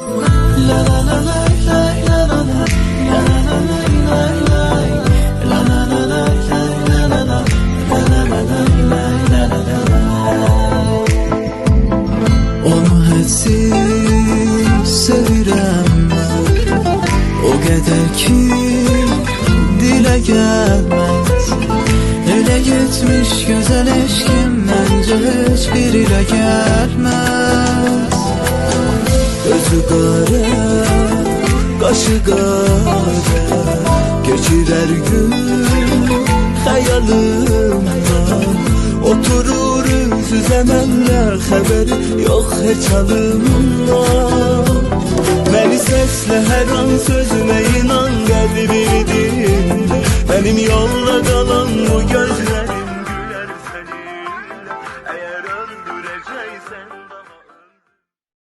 La la la la la la la la la la la la la la la la onu hədsiz sevirəm mən, o qədər ki dilə gəlməz. Elə getmiş gözəl eşkim məncə heç bir ilə gəlməz. Özü qara, qaşı qara, keçir hər gün xəyalımdan. Oturur üz-üzə mənlə, xəbəri yox heç halımdan. Məni səslə hər an sözümə inan, qəlbimdir. Mənim yolda qalan bu gözlərim